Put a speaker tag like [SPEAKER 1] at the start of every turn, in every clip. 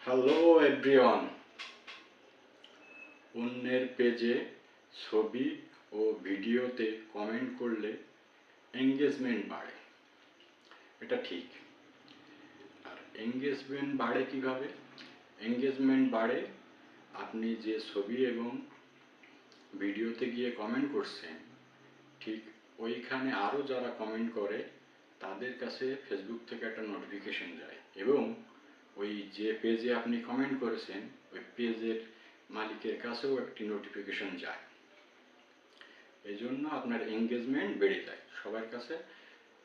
[SPEAKER 1] Hello everyone. অন্যের পেজে ছবি ও ভিডিওতে কমেন্ট করলে এঙ্গেজমেন্ট বাড়ে, এটা ঠিক। আর এঙ্গেজমেন্ট বাড়ে কিভাবে? এঙ্গেজমেন্ট বাড়ে আপনি যে ছবি এবং ভিডিওতে গিয়ে কমেন্ট করছেন, ঠিক ওইখানে আরও যারা কমেন্ট করে তাদের কাছে ফেসবুক থেকে একটা নোটিফিকেশন যায় এবং ওই যে পেজে আপনি কমেন্ট করেছেন ওই পেজের মালিকের কাছেও একটি নোটিফিকেশন যায়। এই জন্য আপনার এঙ্গেজমেন্ট বেড়ে যায়, সবার কাছে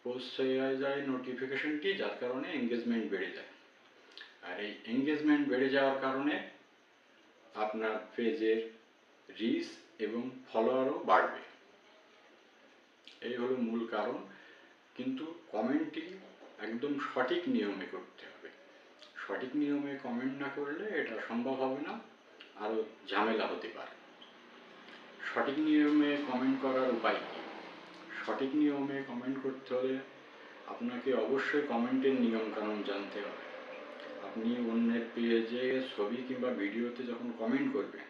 [SPEAKER 1] পৌঁছে যায় নোটিফিকেশনটি, যার কারণে এঙ্গেজমেন্ট বেড়ে যায়। আর এই এঙ্গেজমেন্ট বেড়ে যাওয়ার কারণে আপনার পেজের রিচ এবং ফলোয়ারও বাড়বে, এই হলো মূল কারণ। কিন্তু কমেন্টটি একদম সঠিক নিয়মে করতে হবে। সঠিক নিয়মে কমেন্ট না করলে এটা সম্ভব হবে না, আরও ঝামেলা হতে পারে। সঠিক নিয়মে কমেন্ট করার উপায় কী? সঠিক নিয়মে কমেন্ট করতে হলে আপনাকে অবশ্যই কমেন্টের নিয়মকানুন জানতে হবে। আপনি অন্যের পেজে ছবি কিংবা ভিডিওতে যখন কমেন্ট করবেন,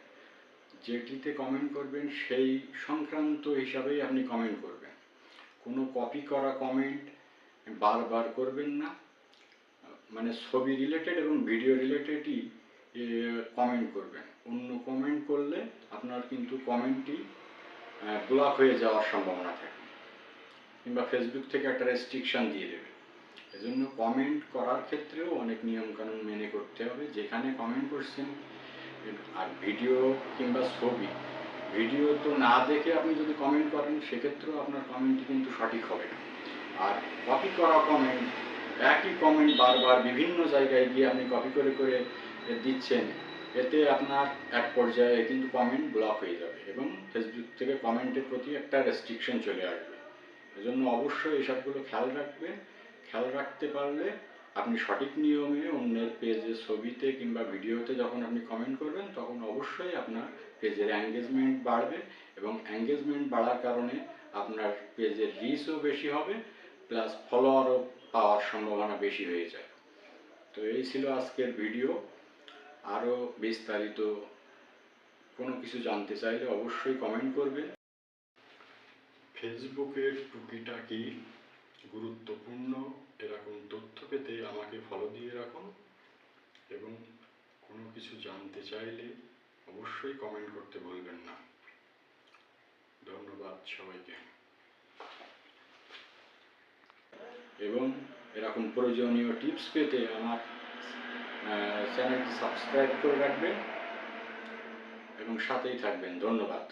[SPEAKER 1] যেটিতে কমেন্ট করবেন সেই সংক্রান্ত হিসাবেই আপনি কমেন্ট করবেন। কোনো কপি করা কমেন্ট বারবার করবেন না। মানে ছবি রিলেটেড এবং ভিডিও রিলেটেডই কমেন্ট করবেন। অন্য কমেন্ট করলে আপনার কিন্তু কমেন্টটি ব্লক হয়ে যাওয়ার সম্ভাবনা থাকে, কিংবা ফেসবুক থেকে একটা রেস্ট্রিকশান দিয়ে দেবে। এজন্য কমেন্ট করার ক্ষেত্রেও অনেক নিয়মকানুন মেনে করতে হবে। যেখানে কমেন্ট করছেন, আর ভিডিও কিংবা ছবি, ভিডিও তো না দেখে আপনি যদি কমেন্ট করেন সেক্ষেত্রেও আপনার কমেন্টটি কিন্তু সঠিক হবে না। আর কপি করা কমেন্ট, একই কমেন্ট বারবার বিভিন্ন জায়গায় গিয়ে আপনি কপি করে করে দিচ্ছেন, এতে আপনার এক পর্যায়ে কিন্তু কমেন্ট ব্লক হয়ে যাবে এবং ফেসবুক থেকে কমেন্টের প্রতি একটা রেস্ট্রিকশন চলে আসবে। এজন্য অবশ্যই এসবগুলো খেয়াল রাখবেন। খেয়াল রাখতে পারলে আপনি সঠিক নিয়মে অন্যের পেজে ছবিতে কিংবা ভিডিওতে যখন আপনি কমেন্ট করবেন তখন অবশ্যই আপনার পেজের এঙ্গেজমেন্ট বাড়বে এবং এঙ্গেজমেন্ট বাড়ার কারণে আপনার পেজের রিচও বেশি হবে, প্লাস ফলোয়ারও পাওয়ার সম্ভাবনা বেশি হয়ে যায়। তো এই ছিল আজকের ভিডিও। আরও বিস্তারিত কোনো কিছু জানতে চাইলে অবশ্যই কমেন্ট করবেন। ফেসবুকের টুকিটাকি গুরুত্বপূর্ণ এরকম তথ্য পেতে আমাকে ফলো দিয়ে রাখুন এবং কোনো কিছু জানতে চাইলে অবশ্যই কমেন্ট করতে ভুলবেন না। ধন্যবাদ সবাইকে। এবং এরকম প্রয়োজনীয় টিপস পেতে আমার চ্যানেলটি সাবস্ক্রাইব করে রাখবেন এবং সাথেই থাকবেন। ধন্যবাদ।